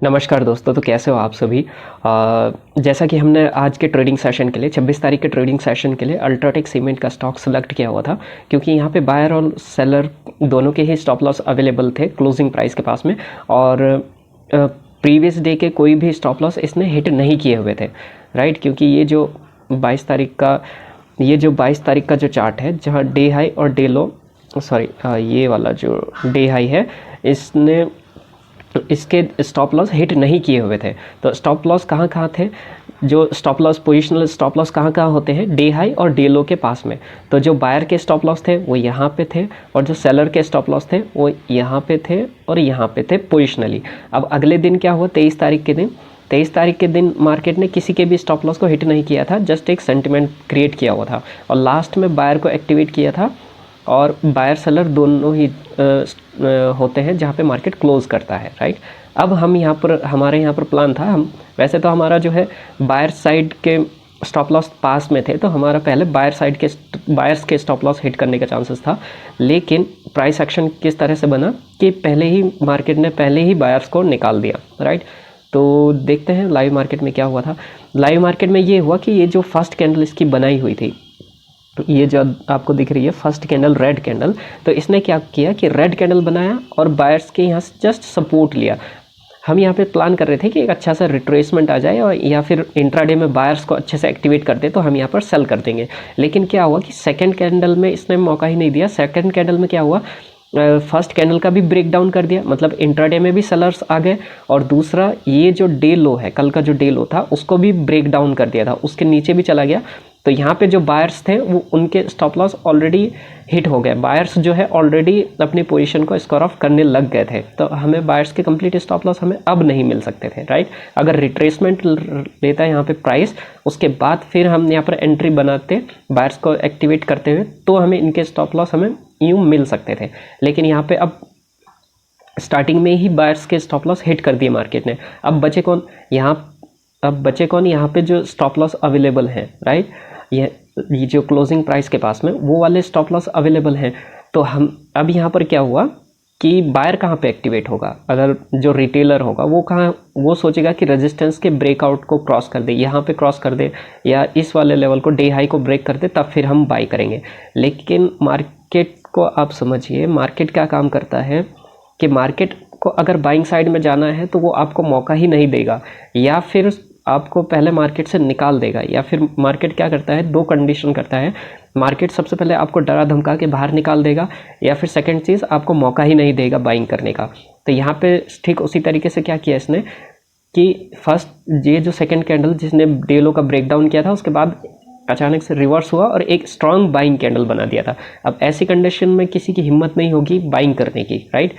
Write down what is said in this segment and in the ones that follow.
नमस्कार दोस्तों, तो कैसे हो आप सभी। जैसा कि हमने आज के ट्रेडिंग सेशन के लिए 26 तारीख के ट्रेडिंग सेशन के लिए अल्ट्राटेक सीमेंट का स्टॉक सेलेक्ट किया हुआ था, क्योंकि यहाँ पे बायर और सेलर दोनों के ही स्टॉप लॉस अवेलेबल थे क्लोजिंग प्राइस के पास में। और प्रीवियस डे के कोई भी स्टॉप लॉस इसने हिट नहीं किए हुए थे, राइट। क्योंकि ये जो 22 तारीख का जो चार्ट है, जहाँ डे हाई और डे लो, सॉरी ये वाला जो डे हाई है, इसके स्टॉप लॉस हिट नहीं किए हुए थे। तो स्टॉप लॉस कहाँ थे, जो stop loss positional stop loss कहाँ होते हैं, डे हाई और डे लो के पास में। तो जो बायर के स्टॉप लॉस थे वो यहाँ पे थे, और जो सेलर के स्टॉप लॉस थे वो यहाँ पे थे और यहाँ पे थे पोजिशनली। अब अगले दिन क्या हुआ, 23 तारीख के दिन मार्केट ने किसी के भी स्टॉप लॉस को हिट नहीं किया था, जस्ट एक सेंटिमेंट क्रिएट किया हुआ था और लास्ट में बायर को एक्टिवेट किया था। और बायर सेलर दोनों ही होते हैं जहाँ पे मार्केट क्लोज करता है, राइट। अब हमारे यहाँ पर प्लान था, हम वैसे तो हमारा जो है बायर साइड के स्टॉप लॉस पास में थे, तो हमारा पहले बायर्स के स्टॉप लॉस हिट करने का चांसेस था। लेकिन प्राइस एक्शन किस तरह से बना कि मार्केट ने पहले ही बायर्स को निकाल दिया, राइट। तो देखते हैं लाइव मार्केट में क्या हुआ था। लाइव मार्केट में ये हुआ कि ये जो फर्स्ट कैंडल इसकी बनाई हुई थी, ये जो आपको दिख रही है फर्स्ट कैंडल, रेड कैंडल, तो इसने क्या किया कि रेड कैंडल बनाया और बायर्स के यहाँ से जस्ट सपोर्ट लिया। हम यहाँ पे प्लान कर रहे थे कि एक अच्छा सा रिट्रेसमेंट आ जाए और या फिर इंट्राडे में बायर्स को अच्छे से एक्टिवेट कर दे, तो हम यहाँ पर सेल कर देंगे। लेकिन क्या हुआ कि सेकंड कैंडल में इसने मौका ही नहीं दिया। सेकंड कैंडल में क्या हुआ, फर्स्ट कैंडल का भी ब्रेक डाउन कर दिया, मतलब इंट्राडे में भी सेलर्स आ गए। और दूसरा ये जो डे लो है, कल का जो डे लो था, उसको भी ब्रेक डाउन कर दिया था, उसके नीचे भी चला गया। तो यहाँ पे जो बायर्स थे वो उनके स्टॉप लॉस ऑलरेडी हिट हो गए। बायर्स जो है ऑलरेडी अपनी पोजीशन को स्कोर ऑफ करने लग गए थे, तो हमें बायर्स के कंप्लीट स्टॉप लॉस हमें अब नहीं मिल सकते थे, राइट। अगर रिट्रेसमेंट लेता है यहाँ पे प्राइस, उसके बाद फिर हम यहाँ पर एंट्री बनाते बायर्स को एक्टिवेट करते हुए, तो हमें इनके स्टॉप लॉस हमें यूँ मिल सकते थे। लेकिन यहाँ पे अब स्टार्टिंग में ही बायर्स के स्टॉप लॉस हिट कर दिए मार्केट ने। अब बचे कौन यहाँ पे जो स्टॉप लॉस अवेलेबल हैं, राइट। ये जो क्लोजिंग प्राइस के पास में वो वाले स्टॉप लॉस अवेलेबल हैं। तो हम अब यहाँ पर क्या हुआ कि बायर कहाँ पे एक्टिवेट होगा, अगर जो रिटेलर होगा वो सोचेगा कि रेजिस्टेंस के ब्रेकआउट को क्रॉस कर दे, यहाँ पे क्रॉस कर दे या इस वाले लेवल को डे हाई को ब्रेक कर दे, तब फिर हम बाई करेंगे। लेकिन मार्केट को आप समझिए, मार्केट क्या काम करता है कि मार्केट को अगर बाइंग साइड में जाना है तो वो आपको मौका ही नहीं देगा, या फिर आपको पहले मार्केट से निकाल देगा। या फिर मार्केट क्या करता है, दो कंडीशन करता है। मार्केट सबसे पहले आपको डरा धमका के बाहर निकाल देगा, या फिर सेकंड चीज़ आपको मौका ही नहीं देगा बाइंग करने का। तो यहाँ पे ठीक उसी तरीके से क्या किया इसने कि फर्स्ट ये जो सेकंड कैंडल जिसने डे लो का ब्रेकडाउन किया था, उसके बाद अचानक से रिवर्स हुआ और एक स्ट्रांग बाइंग कैंडल बना दिया था। अब ऐसी कंडीशन में किसी की हिम्मत नहीं होगी बाइंग करने की, राइट।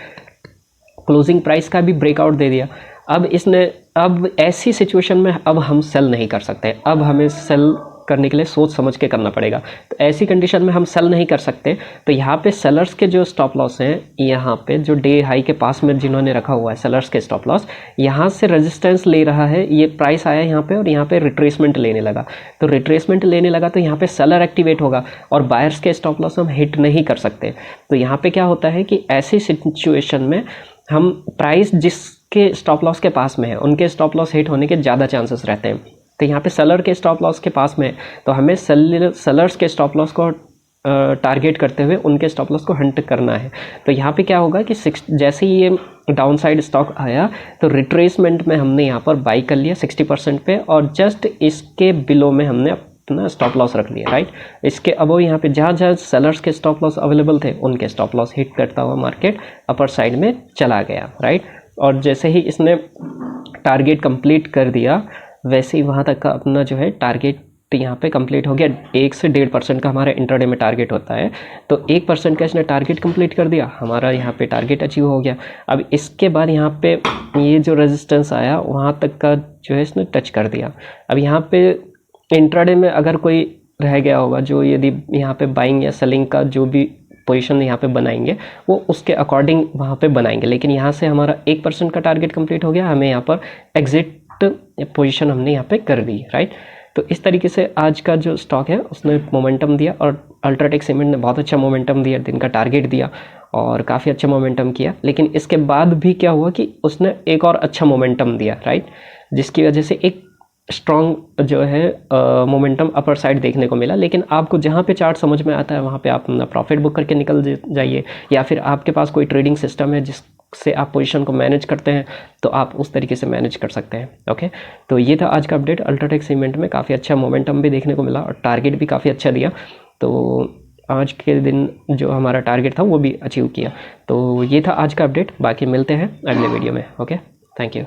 क्लोजिंग प्राइस का भी ब्रेकआउट दे दिया। अब ऐसी सिचुएशन में अब हम सेल नहीं कर सकते, अब हमें सेल करने के लिए सोच समझ के करना पड़ेगा। तो ऐसी कंडीशन में हम सेल नहीं कर सकते। तो यहाँ पे सेलर्स के जो स्टॉप लॉस हैं, यहाँ पे जो डे हाई के पास में जिन्होंने रखा हुआ है सेलर्स के स्टॉप लॉस, यहाँ से रेजिस्टेंस ले रहा है। ये प्राइस आया यहाँ पे और यहाँ पे रिट्रेसमेंट लेने लगा, तो रिट्रेसमेंट लेने लगा तो यहाँ पे सेलर एक्टिवेट होगा और बायर्स के स्टॉप लॉस हम हिट नहीं कर सकते। तो यहाँ पे क्या होता है कि ऐसी सिचुएशन में हम प्राइस जिसके स्टॉप लॉस के पास में है उनके स्टॉप लॉस हिट होने के ज़्यादा चांसेस रहते हैं। तो यहाँ पे सेलर के स्टॉप लॉस के पास में, तो हमें सेलर्स के स्टॉप लॉस को टारगेट करते हुए उनके स्टॉप लॉस को हंट करना है। तो यहाँ पे क्या होगा कि जैसे ही ये डाउन साइड स्टॉक आया तो रिट्रेसमेंट में हमने यहाँ पर बाई कर लिया 60% पे, और जस्ट इसके बिलो में हमने अपना स्टॉप लॉस रख लिया, राइट। इसके अबव यहाँ पे जहाँ सेलर्स के स्टॉप लॉस अवेलेबल थे उनके स्टॉप लॉस हिट करता हुआ मार्केट अपर साइड में चला गया, राइट। और जैसे ही इसने टारगेट कंप्लीट कर दिया, वैसे ही वहाँ तक का अपना जो है टारगेट यहाँ पे कंप्लीट हो गया। 1 से 1.5% का हमारा इंट्राडे में टारगेट होता है, तो 1% का इसने टारगेट कंप्लीट कर दिया, हमारा यहाँ पे टारगेट अचीव हो गया। अब इसके बाद यहाँ पे ये जो रेजिस्टेंस आया वहाँ तक का जो है इसने टच कर दिया। अब यहाँ पे इंट्राडे में अगर कोई रह गया होगा जो यदि यहाँ पे बाइंग या सेलिंग का जो भी पोजीशन यहाँ पे बनाएंगे वो उसके अकॉर्डिंग वहाँ पे बनाएंगे। लेकिन यहाँ से हमारा 1% का टारगेट कंप्लीट हो गया, हमें यहाँ पर एग्जिट पोजीशन हमने यहाँ पे कर दी, राइट। तो इस तरीके से आज का जो स्टॉक है उसने मोमेंटम दिया और अल्ट्राटेक सीमेंट ने बहुत अच्छा मोमेंटम दिया, दिन का टारगेट दिया और काफ़ी अच्छा मोमेंटम किया, लेकिन इसके बाद भी क्या हुआ कि उसने एक और अच्छा मोमेंटम दिया, राइट, जिसकी वजह से एक स्ट्रॉन्ग जो है मोमेंटम अपर साइड देखने को मिला। लेकिन आपको जहाँ पे चार्ट समझ में आता है वहाँ पे आप अपना प्रॉफिट बुक करके निकल जाइए, या फिर आपके पास कोई ट्रेडिंग सिस्टम है जिससे आप पोजीशन को मैनेज करते हैं तो आप उस तरीके से मैनेज कर सकते हैं। ओके, तो ये था आज का अपडेट। अल्ट्राटेक सीमेंट में काफ़ी अच्छा मोमेंटम भी देखने को मिला और टारगेट भी काफ़ी अच्छा दिया, तो आज के दिन जो हमारा टारगेट था वो भी अचीव किया। तो ये था आज का अपडेट, बाकी मिलते हैं अगले वीडियो में। Okay, thank you.